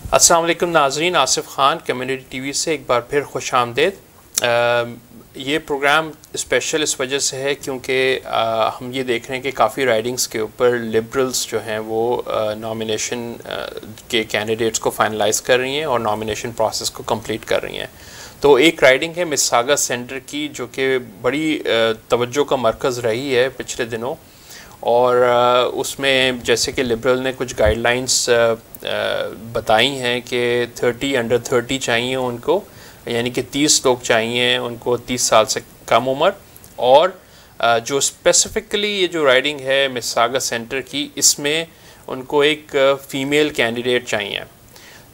अस्सलाम वालेकुम नाज़रीन, आसिफ ख़ान कम्युनिटी टीवी से एक बार फिर खुश आमदेद। ये प्रोग्राम स्पेशल इस वजह से है क्योंकि हम ये देख रहे हैं कि काफ़ी राइडिंग्स के ऊपर लिबरल्स जो हैं वो नॉमिनेशन के कैंडिडेट्स को फाइनलाइज़ कर रही हैं और नॉमिनेशन प्रोसेस को कंप्लीट कर रही हैं। तो एक राइडिंग है मिसागा सेंटर की जो कि बड़ी तवज्जो का मरकज़ रही है पिछले दिनों, और उसमें जैसे कि लिबरल ने कुछ गाइडलाइंस बताई हैं कि 30 अंडर 30 चाहिए उनको, यानी कि 30 लोग चाहिए उनको 30 साल से कम उम्र, और जो स्पेसिफ़िकली ये जो राइडिंग है मिसागा सेंटर की, इसमें उनको एक फ़ीमेल कैंडिडेट चाहिए।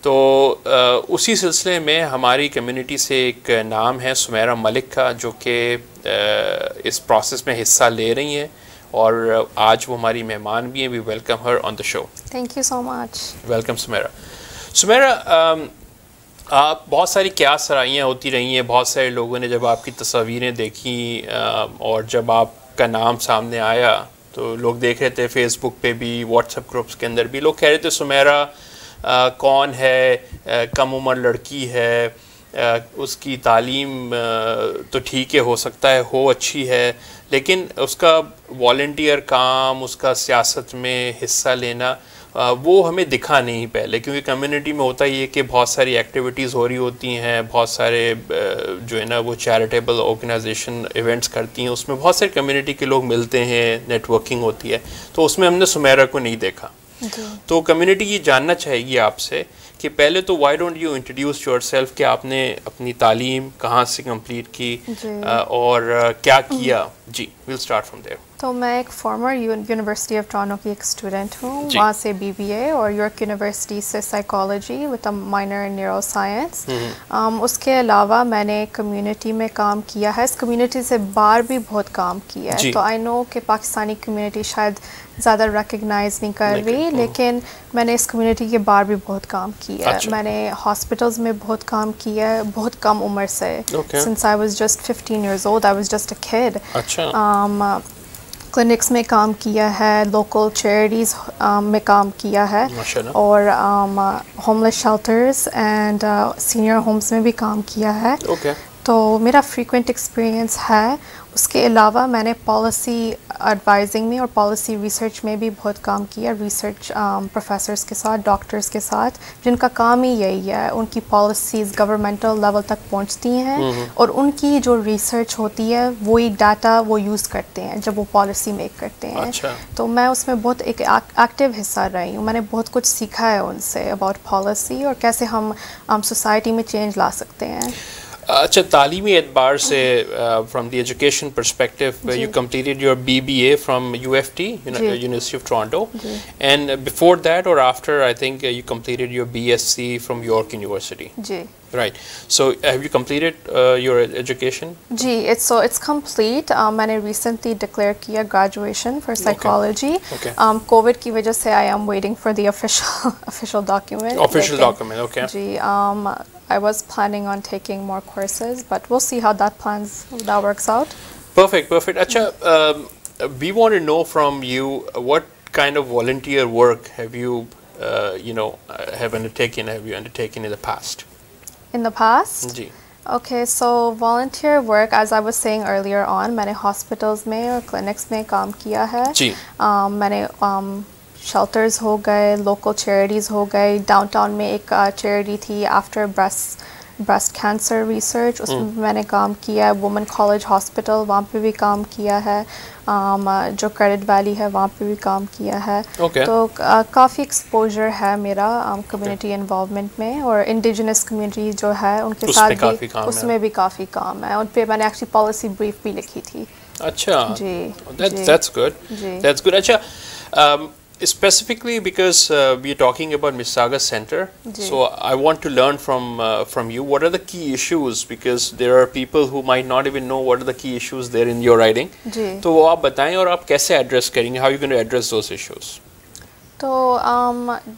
तो उसी सिलसिले में हमारी कम्युनिटी से एक नाम है सुमेरा मलिक का, जो कि इस प्रोसेस में हिस्सा ले रही हैं और आज वो हमारी मेहमान भी हैं। We welcome her on the show. Thank you so much. Welcome Sumera. Sumera, आप बहुत सारी क्या सराहियाँ होती रही हैं, बहुत सारे लोगों ने जब आपकी तस्वीरें देखी और जब आपका नाम सामने आया तो लोग देख रहे थे फेसबुक पे भी, व्हाट्सएप ग्रुप्स के अंदर भी लोग कह रहे थे सुमेरा कौन है, कम उम्र लड़की है, उसकी तालीम तो ठीक है, हो सकता है हो अच्छी है, लेकिन उसका वॉलंटियर काम, उसका सियासत में हिस्सा लेना वो हमें दिखा नहीं पहले, क्योंकि कम्युनिटी में होता ही है कि बहुत सारी एक्टिविटीज़ हो रही होती हैं, बहुत सारे जो है ना वो चैरिटेबल ऑर्गेनाइजेशन इवेंट्स करती हैं, उसमें बहुत सारे कम्युनिटी के लोग मिलते हैं, नेटवर्किंग होती है, तो उसमें हमने सुमेरा को नहीं देखा। तो कम्युनिटी ये जानना चाहेगी आपसे कि पहले तो why don't you introduce yourself, कि आपने अपनी तालीम कहाँ से कंप्लीट की और क्या किया। जी, विल स्टार्ट फ्रॉम देयर। तो मैं एक फॉर्मर यूनिवर्सिटी ऑफ टोरंटो की एक स्टूडेंट हूँ, वहाँ से BBA और यॉर्क यूनिवर्सिटी से psychology with a minor in neuro science. उसके अलावा मैंने कम्युनिटी में काम किया है, इस कम्युनिटी से बाहर भी बहुत काम किया है। तो आई नो कि पाकिस्तानी कम्युनिटी शायद ज़्यादा रिकग्नाइज नहीं कर रही, लेकिन मैंने इस कम्युनिटी के बाहर भी बहुत काम किया है। मैंने हॉस्पिटल्स में बहुत काम किया है, बहुत कम उम्र से, since I was just 15 years old, I was just a kid. Clinics में काम किया है, लोकल चैरिटीज़ में काम किया है, और homeless shelters and senior homes में भी काम किया है। तो मेरा फ्रीक्वेंट एक्सपीरियंस है। उसके अलावा मैंने पॉलिसी एडवाइजिंग में और पॉलिसी रिसर्च में भी बहुत काम किया, रिसर्च प्रोफेसर्स के साथ, डॉक्टर्स के साथ, जिनका काम ही यही है, उनकी पॉलिसीज़ गवर्नमेंटल लेवल तक पहुंचती हैं और उनकी जो रिसर्च होती है वही डाटा वो यूज़ करते हैं जब वो पॉलिसी मेक करते हैं। तो मैं उसमें बहुत एक एक्टिव हिस्सा रही हूँ, मैंने बहुत कुछ सीखा है उनसे अबाउट पॉलिसी और कैसे हम सोसाइटी में चेंज ला सकते हैं। अच्छा, तालीमी एतबार से from the education perspective, you completed your BBA from UFT, University of Toronto, and before that or after, I think you completed your BSc from York University. Right. So have you completed your education? जी, it's complete. मैंने recently declare किया graduation for psychology. COVID की वजह से I am waiting for the official document. Official document, okay. Ji, I was planning on taking more courses, but we'll see how that works out. Perfect. Acha, we want to know from you what kind of volunteer work have you undertaken in the past? In the past? Ji. Okay, so volunteer work, as I was saying earlier on, मैंने hospitals में और clinics में काम किया है। जी. मैंने shelters हो गए, लोकल चैरिटीज़ हो गए, डाउनटाउन में एक चैरिटी थी आफ्टर ब्रेस्ट कैंसर रिसर्च, उसमें मैंने काम किया है। वुमेन कॉलेज हॉस्पिटल, वहाँ पे भी काम किया है। जो क्रेडिट वैली है वहाँ पे भी काम किया है। तो काफ़ी एक्सपोजर है मेरा कम्युनिटी इन्वॉल्वमेंट में, और इंडिजिनस कम्युनिटी जो है उनके साथ भी उसमें भी काफ़ी काम है। उन पर मैंने एक्चुअली पॉलिसी ब्रीफ भी लिखी थी। अच्छा जी, that's good. अच्छा, specifically because we are talking about Misaga Center, so I want to learn from you what are the key issues, because there are people who might not even know what are the key issues there in your writing. तो वो आप बताएं और आप कैसे address करेंगे, how you going to address those issues? तो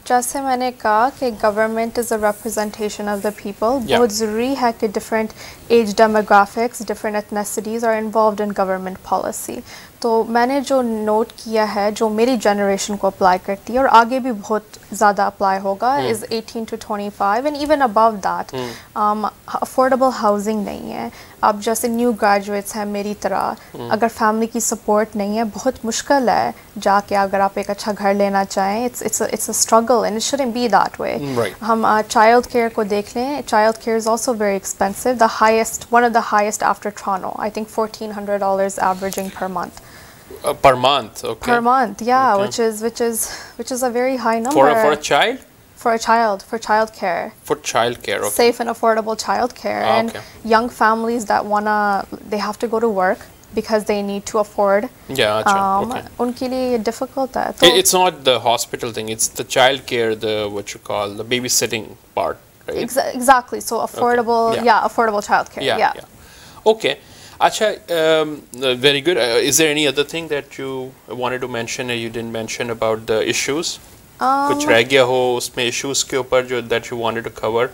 जैसे मैंने कहा कि government is a representation of the people, बहुत ज़रूरी है कि different age demographics, different ethnicities are involved in government policy. तो मैंने जो नोट किया है, जो मेरी जनरेशन को अप्लाई करती है और आगे भी बहुत ज़्यादा अप्लाई होगा, is 18 to 25 and even above that, affordable housing नहीं है. अब जैसे न्यू ग्रेजुएट्स हैं मेरी तरह, अगर फैमिली की सपोर्ट नहीं है, बहुत मुश्किल है जाके अगर आप एक अच्छा घर लेना चाहें. It's a struggle and it shouldn't be that way. हम चाइल्ड केयर को देख लें, child care is also very expensive. The highest, one of the highest after Toronto. I think $1,400 averaging per month. Per month, okay. Per month, yeah, okay. which is a very high number. For a child? For a child, for child care. For child care, okay. Safe and affordable child care. And young families that they have to go to work because they need to afford. Yeah, okay. उनके लिए difficult है. It's not the hospital thing, it's the child care, what you call the babysitting part, right? Exactly. So affordable, okay. Yeah, affordable child care. Yeah. Okay. Acha, very good. Is there any other thing that you wanted to mention or you didn't mention about the issues? कुछ रह गया हो उसमें issues के ऊपर जो that you wanted to cover?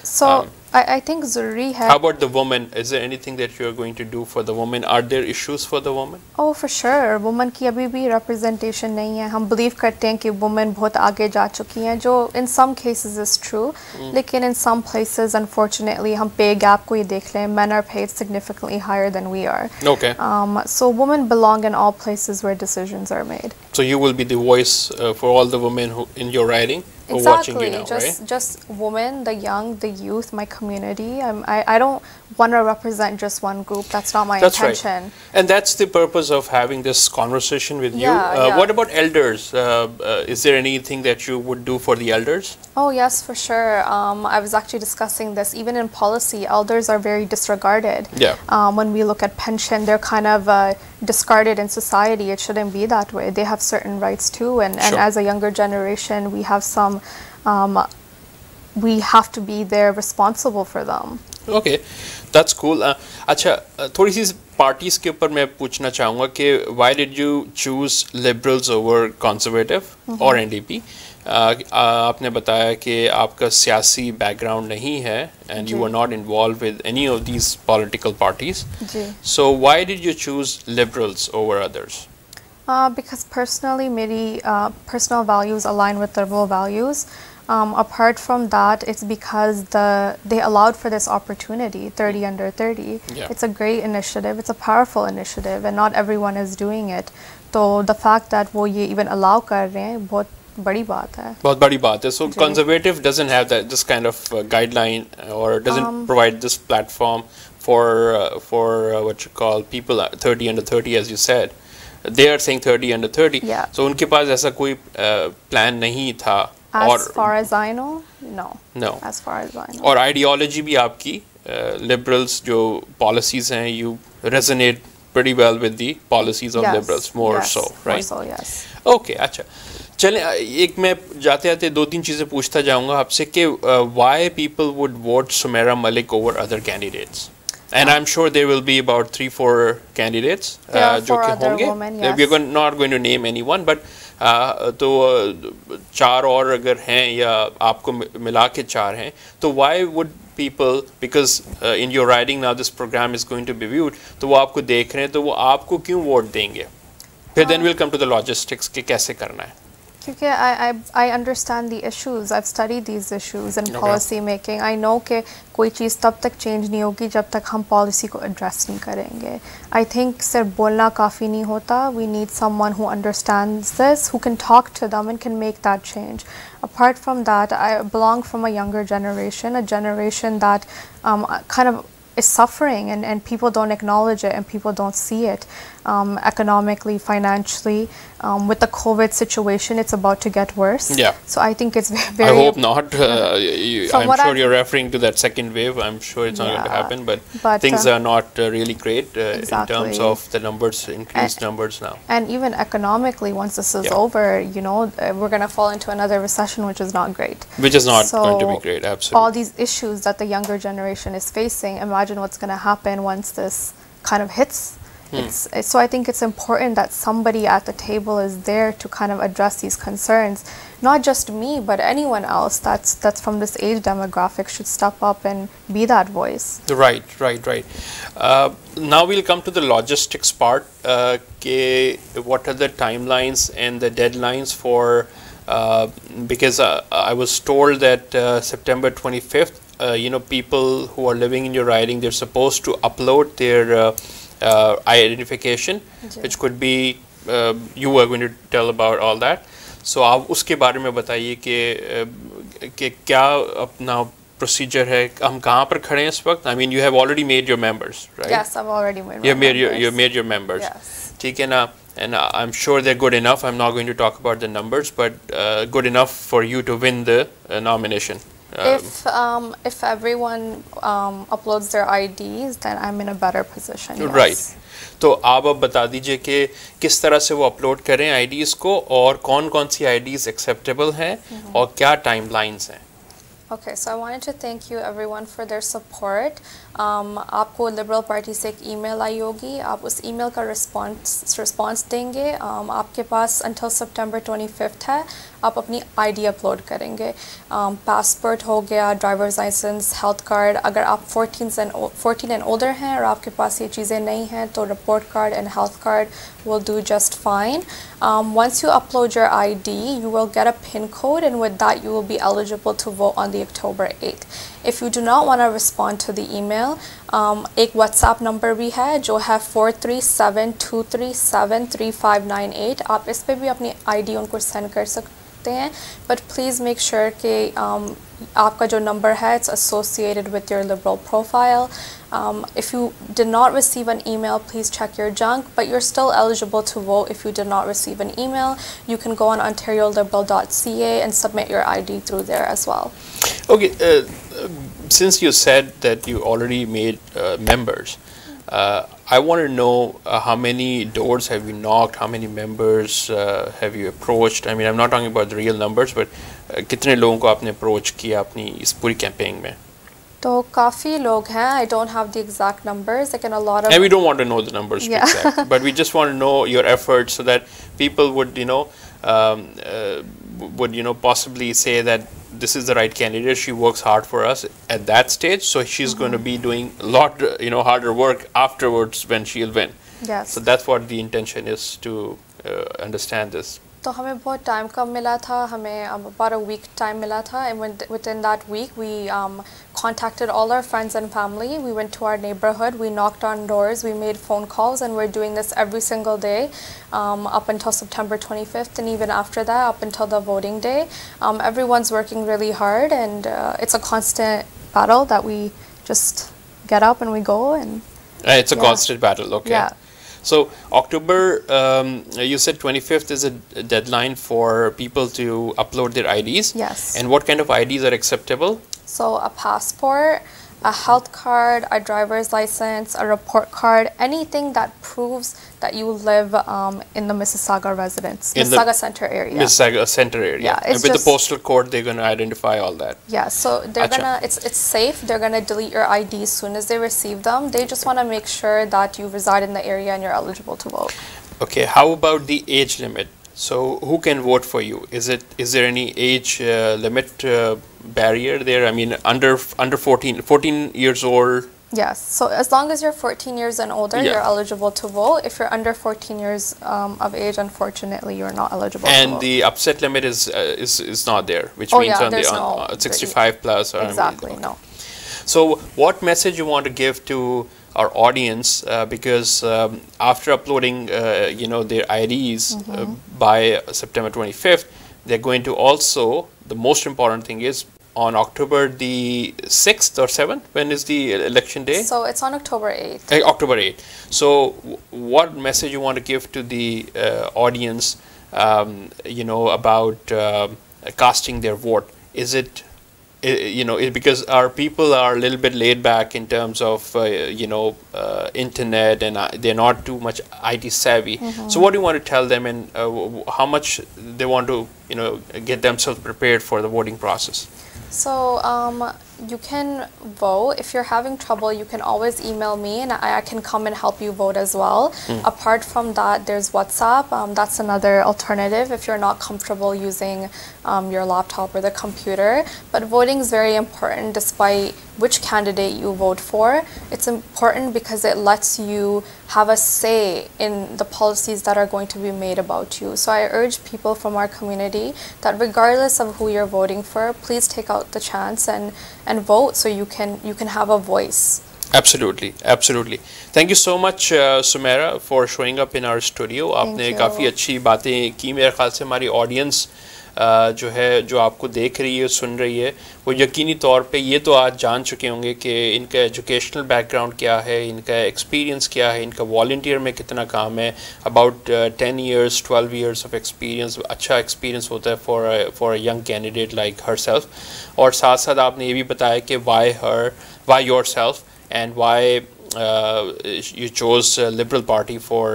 So I think ज़रूरी है. How about the women? Is there anything that you are going to do for the women? Are there issues for the women? Oh, for sure. Women की अभी भी representation नहीं है. हम believe करते हैं कि women बहुत आगे जा चुकी हैं, जो in some cases is true. लेकिन in some places, unfortunately, हम pay gap को ये देख लें, men are paid significantly higher than we are. Okay. So women belong in all places where decisions are made. So you will be the voice for all the women who in your riding? Exactly. Watching you now, just women, the young, the youth, my community. I don't want to represent just one group. That's not my intention. Right. And that's the purpose of having this conversation with you. What about elders? Is there anything that you would do for the elders? Oh yes, for sure. I was actually discussing this. Even in policy, elders are very disregarded. Yeah. When we look at pension, they're kind of discarded in society. It shouldn't be that way. They have certain rights too. And as a younger generation, we have some. We have to be there responsible for them. Okay, that's cool. अच्छा, थोड़ी सी parties के ऊपर मैं पूछना चाहूँगा कि why did you choose liberals over conservative or NDP? आपने बताया कि आपका सियासी background नहीं है and you were not involved with any of these political parties. So why did you choose liberals over others? Because personally, मेरी personal values align with liberal values. Apart from that, it's because they allowed for this opportunity, 30 under 30. Yeah. It's a great initiative. It's a powerful initiative, and not everyone is doing it. So the fact that वो ये even allow कर रहे हैं, बहुत बड़ी बात है. बहुत बड़ी बात है. So conservative doesn't have this kind of guideline or doesn't provide this platform for what you call people 30 under 30, as you said. They are saying 30 under 30. Yeah. So उनके पास ऐसा कोई plan नहीं था. As far as I know, no. No. As far as I know. और ideology भी आपकी liberals जो policies हैं, you resonate pretty well with the policies of liberals more so, right? More so, yes. Okay, अच्छा. चलें, एक मैं जाते जाते दो तीन चीज़ें पूछता जाऊँगा आपसे कि why people would vote Sumaira Malik over other candidates? And I'm sure there will be about 3-4 candidates जो कि होंगे. We're not going to name anyone, but तो चार और अगर हैं या आपको मिला के चार हैं, तो why would people, because in your riding now this program is going to be viewed, तो वो आपको देख रहे हैं, तो वो आपको क्यों वोट देंगे? फिर then we'll come to the logistics कि कैसे करना है. क्योंकि I understand the issues. I've studied these issues in policy making. I know कि कोई चीज़ तब तक change नहीं होगी जब तक हम policy को address नहीं करेंगे. I think सिर्फ बोलना काफ़ी नहीं होता. We need someone who understands this, who can talk to them and can make that change. Apart from that, I belong from a younger generation, a generation that kind of is suffering and people don't acknowledge it and people don't see it economically, financially. With the COVID situation, it's about to get worse. Yeah. So I think it's very... I hope not. I'm sure you're referring to that second wave. I'm sure it's not going to happen, but things are not really great in terms of the numbers, increased numbers now. And even economically, once this is over, you know, we're going to fall into another recession, which is not great. Which is not going to be great, absolutely. All these issues that the younger generation is facing, imagine what's going to happen once this kind of hits So I think it's important that somebody at the table is there to kind of address these concerns. Not just me, but anyone else that's from this age demographic should step up and be that voice. Right. Now we'll come to the logistics part. What are the timelines and the deadlines for? Because I was told that September 25th, people who are living in your riding, they're supposed to upload their identification, which could be you were going to tell about all that. So आप उसके बारे में बताइए कि क्या अपना procedure है, हम कहाँ पर खड़े हैं इस वक्त? I mean, you have already made your members, right? Yes, I've already made. You've made your members. Yes. ठीक है ना? And I'm sure they're good enough. I'm not going to talk about the numbers, but good enough for you to win the nomination. If everyone uploads their IDs, then I'm in a better position. Yes. Right. तो आप अब बता दीजिए कि किस तरह से वो अपलोड करें आईडीज़ को और कौन-कौन सी आईडीज़ एक्सेप्टेबल हैं और क्या टाइमलाइंस हैं. Okay, so I wanted to thank you everyone for their support. आपको लिबरल पार्टी से एक ईमेल आई होगी, आप उस ईमेल का रिस्पॉन्स देंगे. आपके पास until September 25th है, आप अपनी आईडी अपलोड करेंगे. पासपोर्ट हो गया, ड्राइवर्स लाइसेंस, हेल्थ कार्ड. अगर आप 14 एंड ओल्डर हैं और आपके पास ये चीज़ें नहीं हैं तो report card and health card will do just fine. Once you upload your ID, you will get a PIN code, and with that you will be eligible to vote on the October 8th. If you do not want to respond to the email, एक WhatsApp number भी है जो है 437-237-3598. आप इस पे भी अपनी ID उनको send कर सकते हैं, but please make sure कि आपका जो number है it's associated with your liberal profile. If you did not receive an email, please check your junk, but you're still eligible to vote if you did not receive an email. You can go on OntarioLiberal.ca and submit your ID through there as well. Okay, since you said that you already made members, I want to know how many doors have you knocked, how many members have you approached? I mean, I'm not talking about the real numbers, but कितने लोगों को आपने approach किया अपनी इस पूरी campaign में? तो काफ़ी लोग हैं. I don't have the exact numbers. Like, a lot of. And we don't want to know the numbers exact, but we just want to know your efforts so that people would, possibly say that this is the right candidate. She works hard for us at that stage, so she's going to be doing a lot, harder work afterwards when she'll win. Yes. So that's what the intention is, to understand this. तो हमें बहुत time कम मिला था, हमें about a week time मिला था, and within that week we contacted all our friends and family. We went to our neighborhood, we knocked on doors, we made phone calls, and we're doing this every single day up until September 25th, and even after that up until the voting day. Everyone's working really hard, and it's a constant battle that we just get up and we go. And it's a constant battle. Okay. Yeah. So October, you said 25th is a deadline for people to upload their IDs. Yes. And what kind of IDs are acceptable? So a passport, a health card, a driver's license, a report card, anything that proves that you live in the Mississauga residence, Mississauga Center area. Mississauga Center area. Yeah, and with the postal code, they're going to identify all that. Yeah, so they're it's safe. They're gonna delete your ID as soon as they receive them. They just want to make sure that you reside in the area and you're eligible to vote. Okay, how about the age limit? So who can vote for you? Is there any age limit barrier there? I mean, under 14 years old. Yes. So as long as you're 14 years and older, you're eligible to vote. If you're under 14 years of age, unfortunately, you're not eligible. And to vote. the upset limit is not there, which means on 65 plus. Or exactly. No. So what message you want to give to our audience, because after uploading their IDs by September 25th, they're going to also, the most important thing is, on October the 6th or 7th, when is the election day? So it's on October 8th. October 8th. So what message you want to give to the audience, about casting their vote? Is it, because our people are a little bit laid back in terms of, internet, and they're not too much IT savvy. So what do you want to tell them, and how much they want to, get themselves prepared for the voting process? So You can vote. If you're having trouble, you can always email me and I can come and help you vote as well. Apart from that, there's WhatsApp. That's another alternative if you're not comfortable using your laptop or the computer. But voting is very important despite which candidate you vote for. It's important because it lets you have a say in the policies that are going to be made about you. So I urge people from our community that regardless of who you're voting for, please take out the chance and vote so you can have a voice. Absolutely, absolutely. Thank you so much, Sumaira, for showing up in our studio. आपने काफ़ी अच्छी बातें की. मेरे ख्याल से हमारी audience जो है, जो आपको देख रही है, सुन रही है, वो यकीनी तौर पे ये तो आज जान चुके होंगे कि इनका एजुकेशनल बैकग्राउंड क्या है, इनका एक्सपीरियंस क्या है, इनका वॉलंटियर में कितना काम है. About 10 years 12 years of experience, अच्छा एक्सपीरियंस होता है for a young candidate like her self. और साथ साथ आपने ये भी बताया कि why your self and why you chose Liberal Party for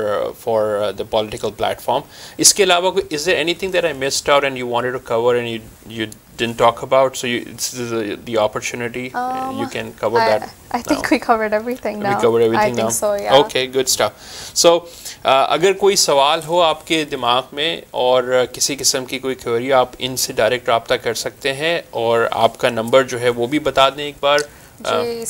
the political platform. इसके अलावा is there anything that I missed out and you wanted to cover and you didn't talk about? So this is the opportunity. You can cover that. I think we covered everything now. We covered everything now. I think so, yeah. Okay, good stuff. So अगर कोई सवाल हो आपके दिमाग में और किसी किस्म की कोई क्वेरी, आप इनसे डायरेक्ट रब्ता कर सकते हैं. और आपका नंबर जो है वो भी बता दें एक बार.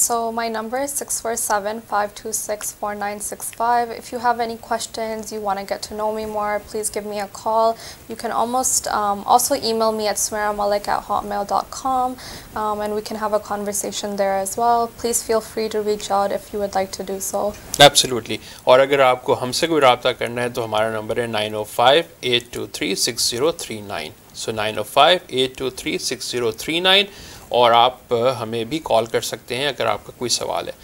So my number is 647-526-4965. If you have any questions, you want to get to know me more, please give me a call. You can also email me at sumairahmalik@hotmail.com, and we can have a conversation there as well. Please feel free to reach out if you would like to do so. Absolutely. और अगर आपको हमसे कोई रब्ता करना है तो हमारा नंबर है 905-823-6039. So 905-823-6039. और आप हमें भी कॉल कर सकते हैं अगर आपका कोई सवाल है.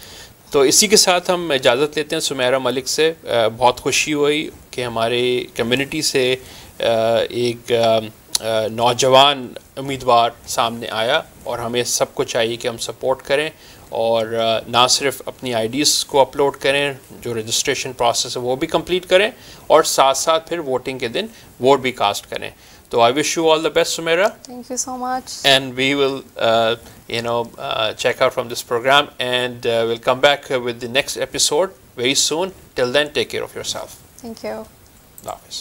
तो इसी के साथ हम इजाज़त लेते हैं सुमैरा मलिक से. बहुत खुशी हुई कि हमारे कम्युनिटी से एक नौजवान उम्मीदवार सामने आया और हमें सबको चाहिए कि हम सपोर्ट करें और ना सिर्फ अपनी आईडीज़ को अपलोड करें, जो रजिस्ट्रेशन प्रोसेस है वो भी कंप्लीट करें और साथ साथ फिर वोटिंग के दिन वोट भी कास्ट करें. So I wish you all the best, Sumaira. Thank you so much. And we will, check out from this program, and we'll come back with the next episode very soon. Till then, take care of yourself. Thank you. Allah Hafiz.